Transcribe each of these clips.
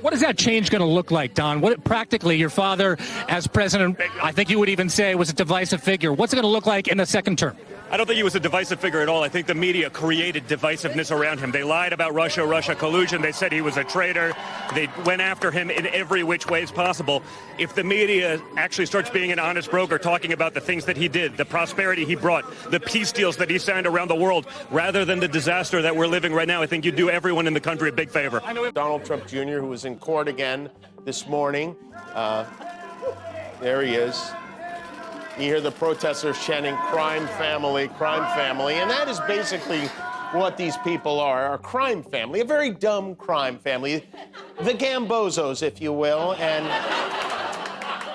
What is that change going to look like, Don? What practically, your father as president, I think you would even say, was a divisive figure. What's it going to look like in the second term? I don't think he was a divisive figure at all. I think the media created divisiveness around him. They lied about Russia collusion. They said he was a traitor. They went after him in every which way as possible. If the media actually starts being an honest broker, talking about the things that he did, the prosperity he brought, the peace deals that he signed around the world, rather than the disaster that we're living right now, I think you do everyone in the country a big favor. Donald Trump Jr., who was in court again this morning. There he is. You hear the protesters chanting, crime family, and that is basically what these people are, a crime family, a very dumb crime family, the Gambozos, if you will. And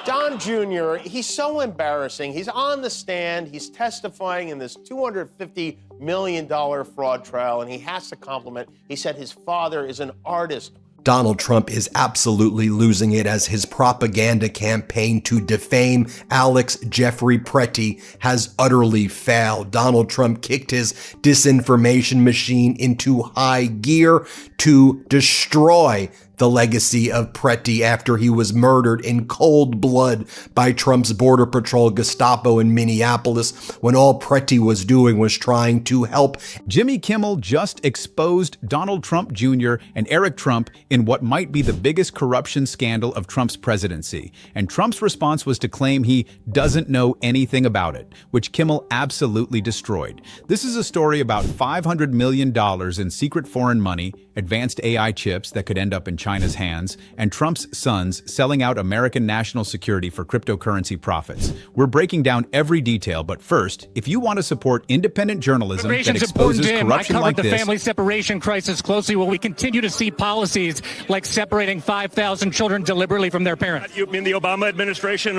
Don Jr., he's so embarrassing. He's on the stand, he's testifying in this $250 million fraud trial, and he has to compliment. He said his father is an artist. Donald Trump is absolutely losing it as his propaganda campaign to defame Alex Jeffrey Pretty has utterly failed. Donald Trump kicked his disinformation machine into high gear to destroy the legacy of Pretty after he was murdered in cold blood by Trump's Border Patrol Gestapo in Minneapolis when all Pretty was doing was trying to help. Jimmy Kimmel just exposed Donald Trump Jr. and Eric Trump in what might be the biggest corruption scandal of Trump's presidency. And Trump's response was to claim he doesn't know anything about it, which Kimmel absolutely destroyed. This is a story about $500 million in secret foreign money, advanced AI chips that could end up in China's hands, and Trump's sons selling out American national security for cryptocurrency profits. We're breaking down every detail, but first, if you want to support independent journalism that exposes corruption like this... I covered the family separation crisis closely while we continue to see policies like separating 5,000 children deliberately from their parents. You mean the Obama administration?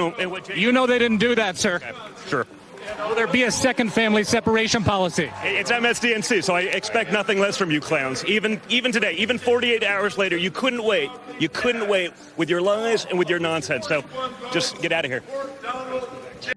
You know they didn't do that, sir. Okay. Sure. Will there be a second family separation policy? It's MSDNC, so I expect nothing less from you clowns. Even today, even 48 hours later, you couldn't wait. You couldn't wait with your lies and with your nonsense. So just get out of here.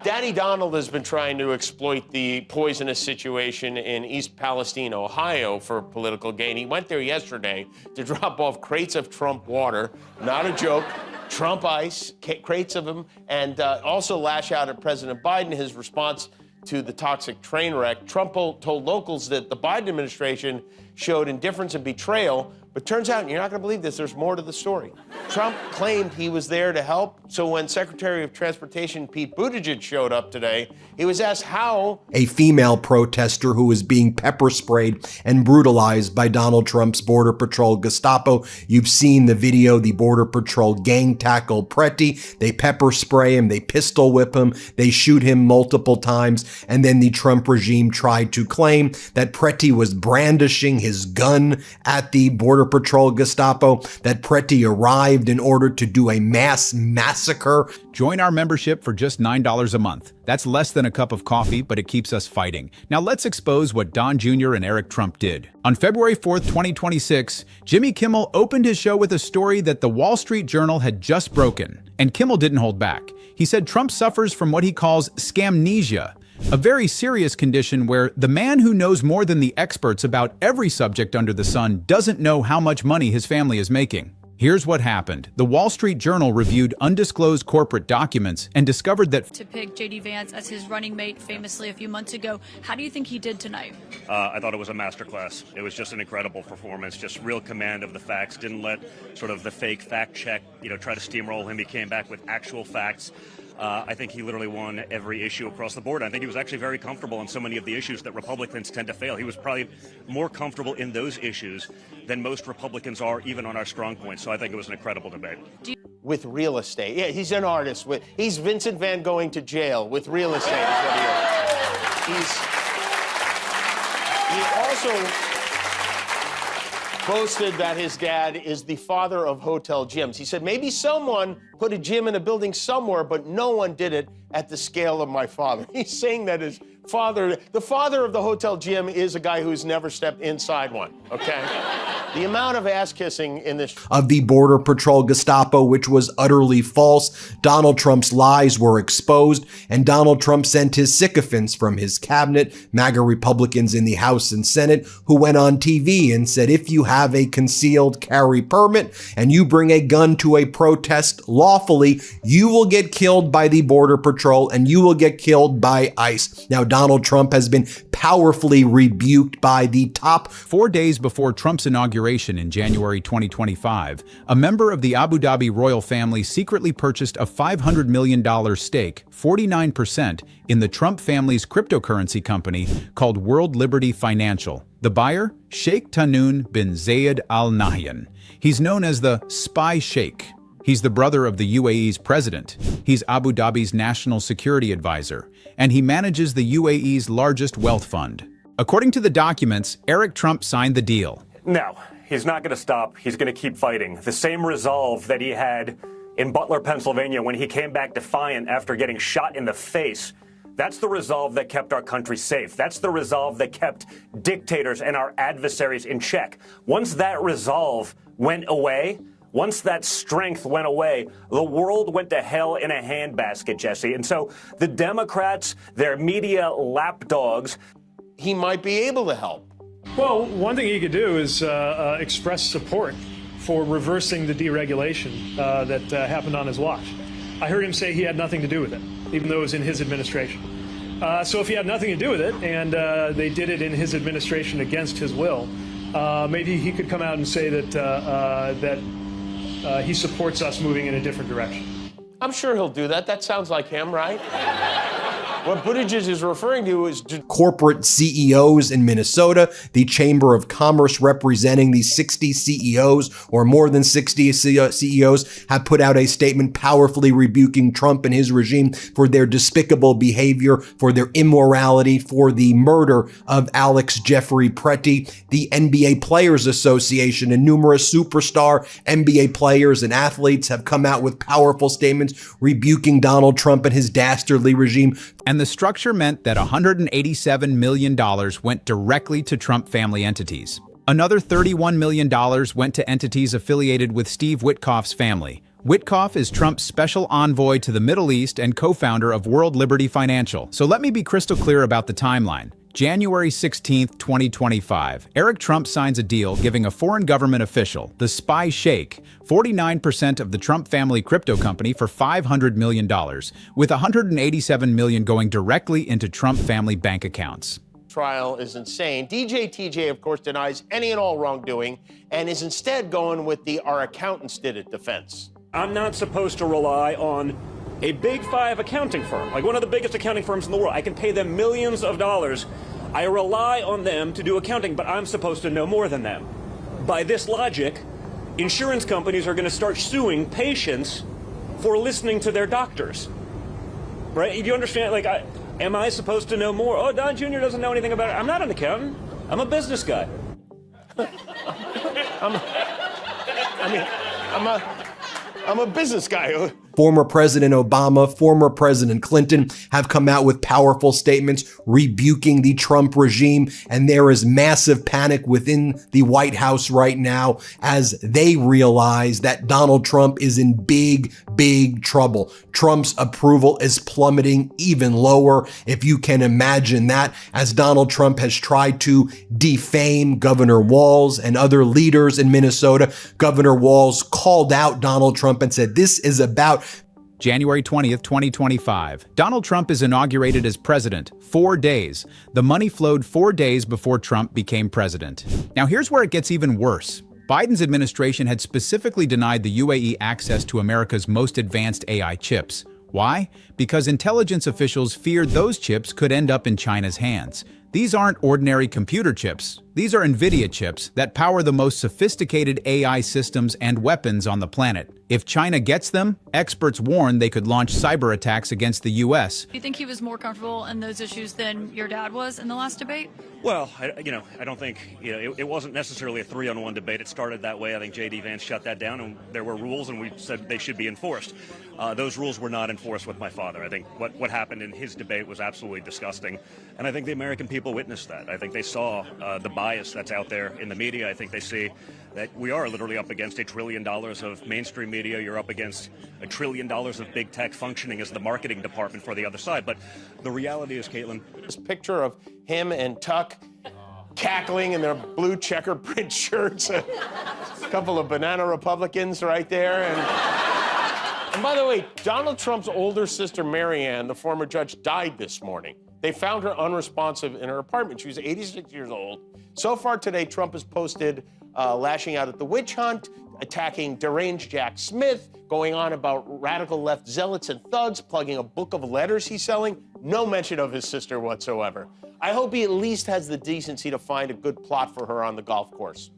Daddy Donald has been trying to exploit the poisonous situation in East Palestine, Ohio, for political gain. He went there yesterday to drop off crates of Trump water. Not a joke. Trump ice, crates of them, and also lash out at President Biden, his response to the toxic train wreck. Trump told locals that the Biden administration showed indifference and betrayal, but turns out, and you're not going to believe this, there's more to the story. Trump claimed he was there to help, so when Secretary of Transportation Pete Buttigieg showed up today, he was asked how... A female protester who was being pepper sprayed and brutalized by Donald Trump's Border Patrol Gestapo. You've seen the video, the Border Patrol gang tackle Pretty. They pepper spray him, they pistol whip him, they shoot him multiple times, and then the Trump regime tried to claim that Pretty was brandishing his gun at the Border Patrol Gestapo, that Pretty arrived in order to do a mass massacre. Join our membership for just $9 a month. That's less than a cup of coffee, but it keeps us fighting. Now let's expose what Don Jr. and Eric Trump did. On February 4th, 2026, Jimmy Kimmel opened his show with a story that the Wall Street Journal had just broken. And Kimmel didn't hold back. He said Trump suffers from what he calls scamnesia, a very serious condition where the man who knows more than the experts about every subject under the sun doesn't know how much money his family is making. Here's what happened. The Wall Street Journal reviewed undisclosed corporate documents and discovered that... To pick J.D. Vance as his running mate famously a few months ago, how do you think he did tonight? I thought it was a masterclass. It was just an incredible performance, just real command of the facts. Didn't let sort of the fake fact check, try to steamroll him. He came back with actual facts. I think he literally won every issue across the board. I think he was actually very comfortable on so many of the issues that Republicans tend to fail. He was probably more comfortable in those issues than most Republicans are, even on our strong points. So I think it was an incredible debate. With real estate. Yeah, he's an artist. He's Vincent Van going to jail with real estate is what he is. He also boasted that his dad is the father of hotel gyms. He said, maybe someone put a gym in a building somewhere, but no one did it at the scale of my father. He's saying that his The father of the hotel GM is a guy who's never stepped inside one, okay? The amount of ass kissing in this of the Border Patrol Gestapo, which was utterly false. Donald Trump's lies were exposed, and Donald Trump sent his sycophants from his cabinet, MAGA Republicans in the House and Senate, who went on TV and said, if you have a concealed carry permit and you bring a gun to a protest lawfully, you will get killed by the Border Patrol and you will get killed by ICE. Now, Donald Trump has been powerfully rebuked by the top. 4 days before Trump's inauguration in January 2025, a member of the Abu Dhabi royal family secretly purchased a $500 million stake, 49%, in the Trump family's cryptocurrency company called World Liberty Financial. The buyer? Sheikh Tahnoon bin Zayed Al Nahyan. He's known as the Spy Sheikh. He's the brother of the UAE's president. He's Abu Dhabi's national security advisor, and he manages the UAE's largest wealth fund. According to the documents, Eric Trump signed the deal. No, he's not going to stop. He's going to keep fighting. The same resolve that he had in Butler, Pennsylvania, when he came back defiant after getting shot in the face. That's the resolve that kept our country safe. That's the resolve that kept dictators and our adversaries in check. Once that resolve went away, once that strength went away, the world went to hell in a handbasket, Jesse. And so the Democrats, their media lapdogs. he might be able to help. Well, one thing he could do is express support for reversing the deregulation that happened on his watch. I heard him say he had nothing to do with it, even though it was in his administration. So if he had nothing to do with it and they did it in his administration against his will, maybe he could come out and say that he supports us moving in a different direction. I'm sure he'll do that. That sounds like him, right? What Buttigieg is referring to is corporate CEOs in Minnesota, the Chamber of Commerce representing these 60 CEOs or more than 60 CEOs have put out a statement powerfully rebuking Trump and his regime for their despicable behavior, for their immorality, for the murder of Alex Jeffrey Pretty. The NBA Players Association and numerous superstar NBA players and athletes have come out with powerful statements rebuking Donald Trump and his dastardly regime. And the structure meant that $187 million went directly to Trump family entities. Another $31 million went to entities affiliated with Steve Witkoff's family. Witkoff is Trump's special envoy to the Middle East and co-founder of World Liberty Financial. So let me be crystal clear about the timeline. January 16, 2025, Eric Trump signs a deal giving a foreign government official, the Spy Sheikh, 49% of the Trump family crypto company for $500 million, with $187 million going directly into Trump family bank accounts. Trial is insane. DJ TJ, of course, denies any and all wrongdoing and is instead going with the "our accountants did it" defense. I'm not supposed to rely on a big five accounting firm, like one of the biggest accounting firms in the world. I can pay them millions of dollars. I rely on them to do accounting, but I'm supposed to know more than them. By this logic, insurance companies are going to start suing patients for listening to their doctors. Right? Do you understand? Like, am I supposed to know more? Oh, Don Jr. doesn't know anything about it. I'm not an accountant. I'm a business guy. I'm a business guy. Former President Obama, former President Clinton have come out with powerful statements rebuking the Trump regime, and there is massive panic within the White House right now as they realize that Donald Trump is in big, big trouble. Trump's approval is plummeting even lower, if you can imagine that, as Donald Trump has tried to defame Governor Walz and other leaders in Minnesota. Governor Walz called out Donald Trump and said, "This is about..." January 20th, 2025. Donald Trump is inaugurated as president. 4 days. The money flowed 4 days before Trump became president. Now here's where it gets even worse. Biden's administration had specifically denied the UAE access to America's most advanced AI chips. Why? Because intelligence officials feared those chips could end up in China's hands. These aren't ordinary computer chips. These are NVIDIA chips that power the most sophisticated AI systems and weapons on the planet. If China gets them, experts warn they could launch cyber attacks against the U.S. Do you think he was more comfortable in those issues than your dad was in the last debate? Well, I don't think, it wasn't necessarily a 3-on-1 debate. It started that way. I think J.D. Vance shut that down, and there were rules, and we said they should be enforced. Those rules were not enforced with my father. I think what happened in his debate was absolutely disgusting, and I think the American people witnessed that. I think they saw the bias that's out there in the media. I think they see that we are literally up against $1 trillion of mainstream media. You're up against $1 trillion of big tech functioning as the marketing department for the other side. But the reality is, Caitlin, this picture of him and Tuck cackling in their blue checker print shirts, a couple of banana Republicans right there. And by the way, Donald Trump's older sister, Marianne, the former judge, died this morning. They found her unresponsive in her apartment. She was 86 years old. So far today, Trump has posted lashing out at the witch hunt, attacking deranged Jack Smith, going on about radical left zealots and thugs, plugging a book of letters he's selling. No mention of his sister whatsoever. I hope he at least has the decency to find a good plot for her on the golf course.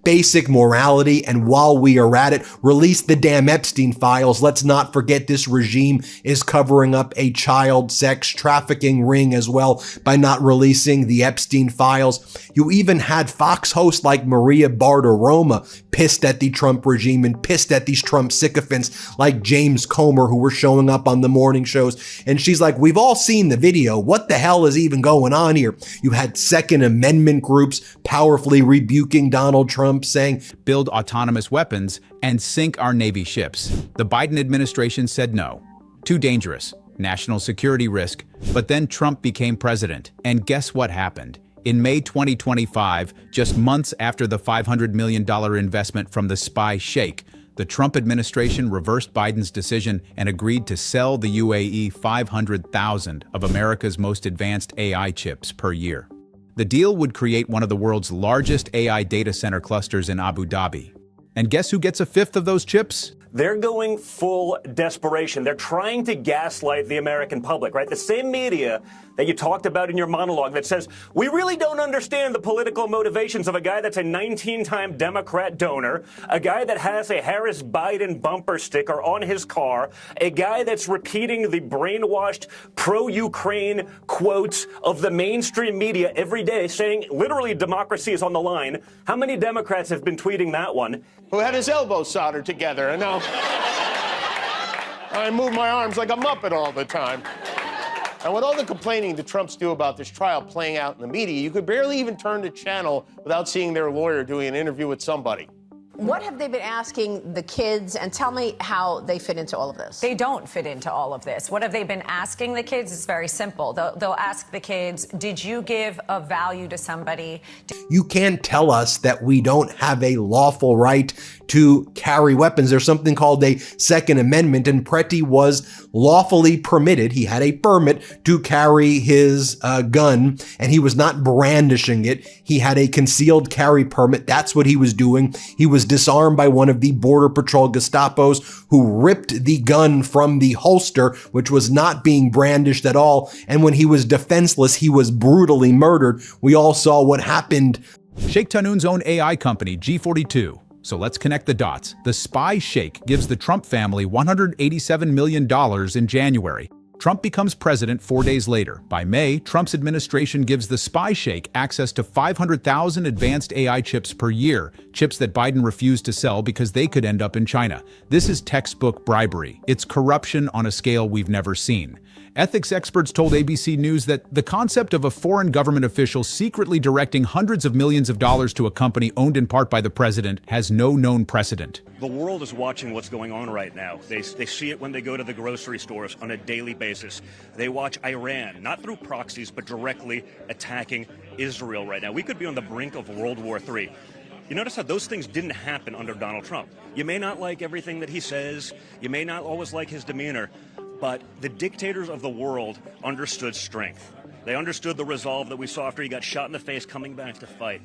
Basic morality, and while we are at it, release the damn Epstein files. Let's not forget this regime is covering up a child sex trafficking ring as well by not releasing the Epstein files. You even had Fox hosts like Maria Bartiromo pissed at the Trump regime and pissed at these Trump sycophants like James Comer, who were showing up on the morning shows. And she's like, we've all seen the video. What the hell is even going on here? You had Second Amendment groups powerfully rebuking Donald Trump, saying, build autonomous weapons and sink our Navy ships. The Biden administration said no. Too dangerous. National security risk. But then Trump became president. And guess what happened? In May 2025, just months after the $500 million investment from the spy sheikh, the Trump administration reversed Biden's decision and agreed to sell the UAE 500,000 of America's most advanced AI chips per year. The deal would create one of the world's largest AI data center clusters in Abu Dhabi. And guess who gets a fifth of those chips? They're going full desperation. They're trying to gaslight the American public, right? The same media that you talked about in your monologue that says, we really don't understand the political motivations of a guy that's a 19-time Democrat donor, a guy that has a Harris Biden bumper sticker on his car, a guy that's repeating the brainwashed pro-Ukraine quotes of the mainstream media every day, saying literally democracy is on the line. How many Democrats have been tweeting that one? Who had his elbows soldered together, and now I move my arms like a Muppet all the time. And with all the complaining the Trumps do about this trial playing out in the media, you could barely even turn the channel without seeing their lawyer doing an interview with somebody. What have they been asking the kids? And tell me how they fit into all of this. They don't fit into all of this. What have they been asking the kids? It's very simple. They'll ask the kids, did you give a value to somebody? You can't tell us that we don't have a lawful right to carry weapons. There's something called a Second Amendment, and Pretty was lawfully permitted. He had a permit to carry his gun, and he was not brandishing it. He had a concealed carry permit. That's what he was doing. He was disarmed by one of the Border Patrol Gestapos who ripped the gun from the holster, which was not being brandished at all. And when he was defenseless, he was brutally murdered. We all saw what happened. Sheikh Tahnoon's own AI company, G42. So let's connect the dots. The spy sheikh gives the Trump family $187 million in January. Trump becomes president 4 days later. By May, Trump's administration gives the spy sheikh access to 500,000 advanced AI chips per year, chips that Biden refused to sell because they could end up in China. This is textbook bribery. It's corruption on a scale we've never seen. Ethics experts told ABC News that the concept of a foreign government official secretly directing hundreds of millions of dollars to a company owned in part by the president has no known precedent. The world is watching what's going on right now. They see it when they go to the grocery stores on a daily basis. They watch Iran, not through proxies, but directly attacking Israel right now. We could be on the brink of World War III. You notice how those things didn't happen under Donald Trump. You may not like everything that he says. You may not always like his demeanor. But the dictators of the world understood strength. They understood the resolve that we saw after he got shot in the face coming back to fight.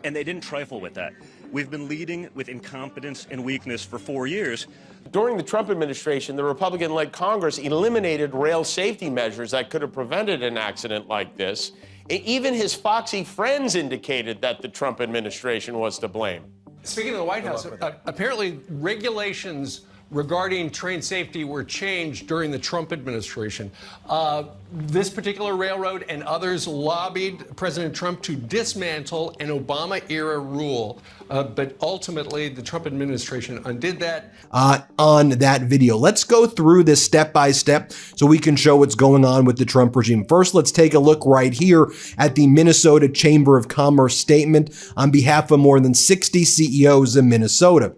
And they didn't trifle with that. We've been leading with incompetence and weakness for 4 years. During the Trump administration, the Republican-led Congress eliminated rail safety measures that could have prevented an accident like this. Even his foxy friends indicated that the Trump administration was to blame. Speaking of the White House, apparently regulations regarding train safety were changed during the Trump administration. This particular railroad and others lobbied President Trump to dismantle an Obama-era rule, but ultimately the Trump administration undid that. On that video, let's go through this step by step so we can show what's going on with the Trump regime. First, let's take a look right here at the Minnesota Chamber of Commerce statement on behalf of more than 60 CEOs in Minnesota.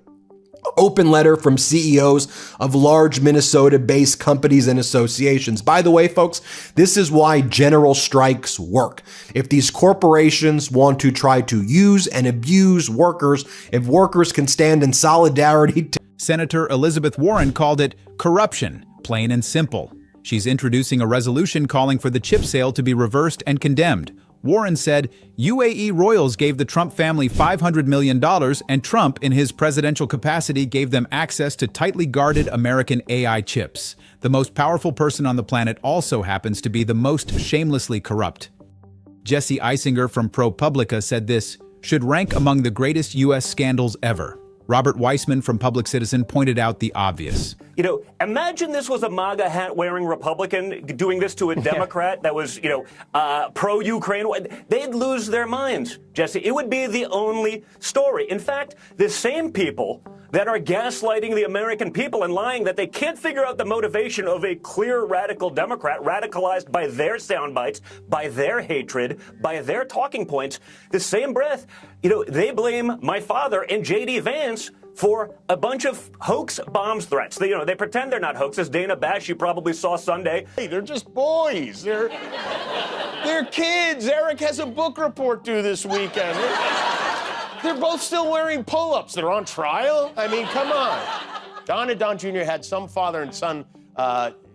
Open letter from CEOs of large Minnesota-based companies and associations. By the way, folks, this is why general strikes work. If these corporations want to try to use and abuse workers, if workers can stand in solidarity to... Senator Elizabeth Warren called it corruption, plain and simple. She's introducing a resolution calling for the chip sale to be reversed and condemned. Warren said UAE royals gave the Trump family $500 million, and Trump, in his presidential capacity, gave them access to tightly guarded American AI chips. The most powerful person on the planet also happens to be the most shamelessly corrupt. Jesse Eisinger from ProPublica said this should rank among the greatest U.S. scandals ever. Robert Weissman from Public Citizen pointed out the obvious. You know, imagine this was a MAGA hat-wearing Republican doing this to a Democrat that was, pro-Ukraine. They'd lose their minds, Jesse. It would be the only story. In fact, the same people that are gaslighting the American people and lying that they can't figure out the motivation of a clear radical Democrat radicalized by their sound bites, by their hatred, by their talking points, the same breath, they blame my father and J.D. Vance for a bunch of hoax bombs threats. They pretend they're not hoaxes. Dana Bash, you probably saw Sunday. Hey, they're just boys. They're kids. Eric has a book report due this weekend. They're both still wearing pull-ups. They're on trial? I mean, come on. Don and Don Jr. had some father and son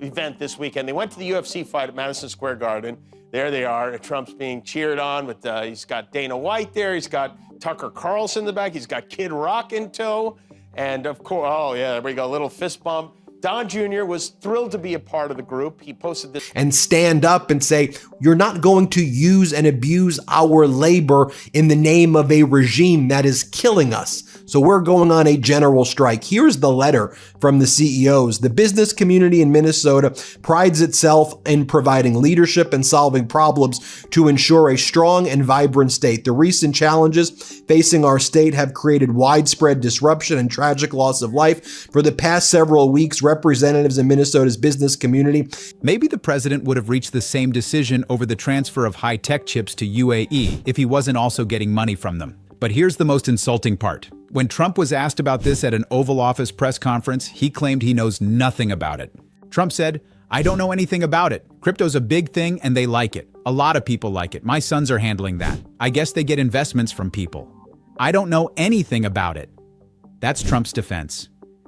event this weekend. They went to the UFC fight at Madison Square Garden. There they are. Trump's being cheered on. With he's got Dana White there. He's got Tucker Carlson in the back. He's got Kid Rock in tow. And, of course, oh, yeah, there we go, a little fist bump. Don Jr. was thrilled to be a part of the group. He posted this. And stand up and say, you're not going to use and abuse our labor in the name of a regime that is killing us. So we're going on a general strike. Here's the letter from the CEOs. The business community in Minnesota prides itself in providing leadership and solving problems to ensure a strong and vibrant state. The recent challenges facing our state have created widespread disruption and tragic loss of life. For the past several weeks, representatives in Minnesota's business community. Maybe the president would have reached the same decision over the transfer of high-tech chips to UAE if he wasn't also getting money from them. But here's the most insulting part. When Trump was asked about this at an Oval Office press conference, he claimed he knows nothing about it. Trump said, I don't know anything about it. Crypto's a big thing and they like it. A lot of people like it. My sons are handling that. I guess they get investments from people. I don't know anything about it. That's Trump's defense.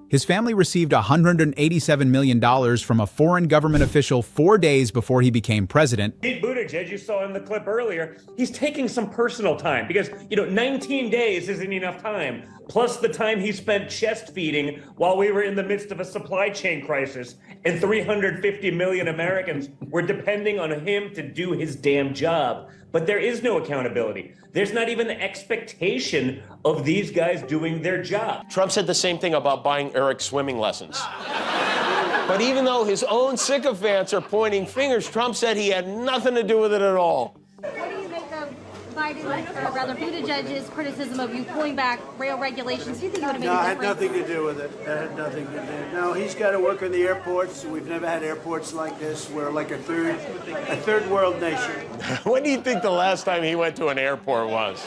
His family received $187 million from a foreign government official 4 days before he became president. Pete Buttigieg, you saw in the clip earlier, he's taking some personal time because, 19 days isn't enough time. Plus the time he spent chest feeding while we were in the midst of a supply chain crisis and 350 million Americans were depending on him to do his damn job. But there is no accountability. There's not even the expectation of these guys doing their job. Trump said the same thing about buying Eric swimming lessons. But even though his own sycophants are pointing fingers, Trump said he had nothing to do with it at all. What do you make of Biden, or rather Buttigieg's criticism of you pulling back rail regulations? Do you think it would have made a difference? No, it had nothing to do with it. It had nothing to do. No, he's got to work on the airports. We've never had airports like this. We're like a third world nation. When do you think the last time he went to an airport was?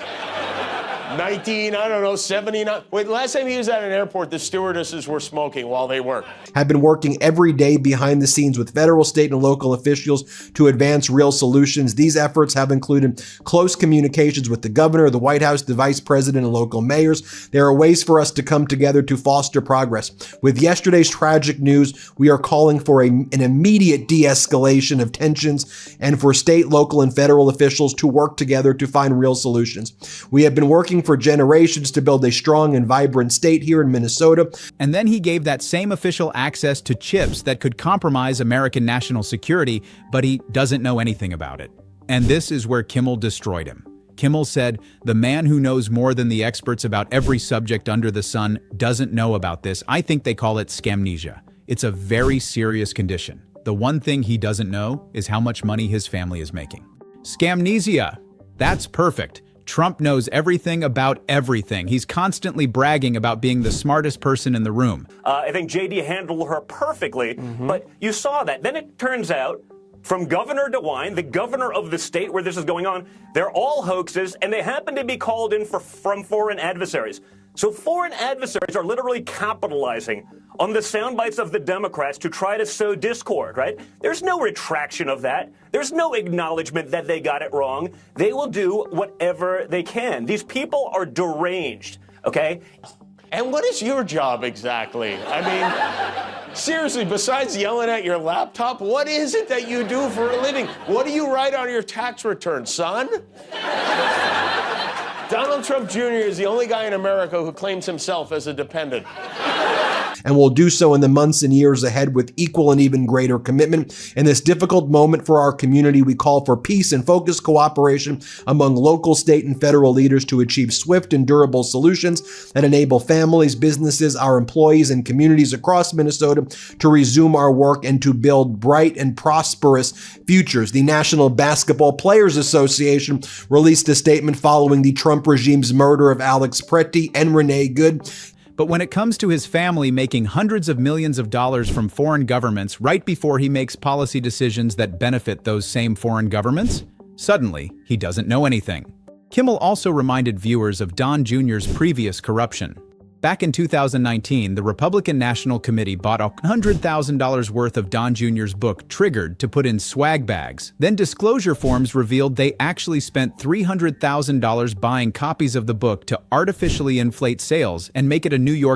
79. Wait, last time he was at an airport, the stewardesses were smoking while they worked. Have been working every day behind the scenes with federal, state, and local officials to advance real solutions. These efforts have included close communications with the governor, the White House, the vice president, and local mayors. There are ways for us to come together to foster progress. With yesterday's tragic news, we are calling for an immediate de-escalation of tensions and for state, local, and federal officials to work together to find real solutions. We have been working for generations to build a strong and vibrant state here in Minnesota. And then he gave that same official access to chips that could compromise American national security, but he doesn't know anything about it. And this is where Kimmel destroyed him. Kimmel said, "The man who knows more than the experts about every subject under the sun doesn't know about this. I think they call it scamnesia. It's a very serious condition. The one thing he doesn't know is how much money his family is making." Scamnesia. That's perfect. Trump knows everything about everything. He's constantly bragging about being the smartest person in the room. I think JD handled her perfectly, but you saw that. Then it turns out, from Governor DeWine, the governor of the state where this is going on, they're all hoaxes, and they happen to be called in from foreign adversaries. So foreign adversaries are literally capitalizing on the sound bites of the Democrats to try to sow discord, right? There's no retraction of that. There's no acknowledgement that they got it wrong. They will do whatever they can. These people are deranged, okay? And what is your job exactly? I mean, seriously, besides yelling at your laptop, what is it that you do for a living? What do you write on your tax return, son? Donald Trump Jr. is the only guy in America who claims himself as a dependent. And will do so in the months and years ahead with equal and even greater commitment. In this difficult moment for our community, we call for peace and focused cooperation among local, state, and federal leaders to achieve swift and durable solutions that enable families, businesses, our employees, and communities across Minnesota to resume our work and to build bright and prosperous futures. The National Basketball Players Association released a statement following the Trump regime's murder of Alex Pretty and Renee Good. But when it comes to his family making hundreds of millions of dollars from foreign governments right before he makes policy decisions that benefit those same foreign governments, suddenly he doesn't know anything. Kimmel also reminded viewers of Don Jr.'s previous corruption. Back in 2019, the Republican National Committee bought $100,000 worth of Don Jr.'s book, Triggered, to put in swag bags. Then disclosure forms revealed they actually spent $300,000 buying copies of the book to artificially inflate sales and make it a New York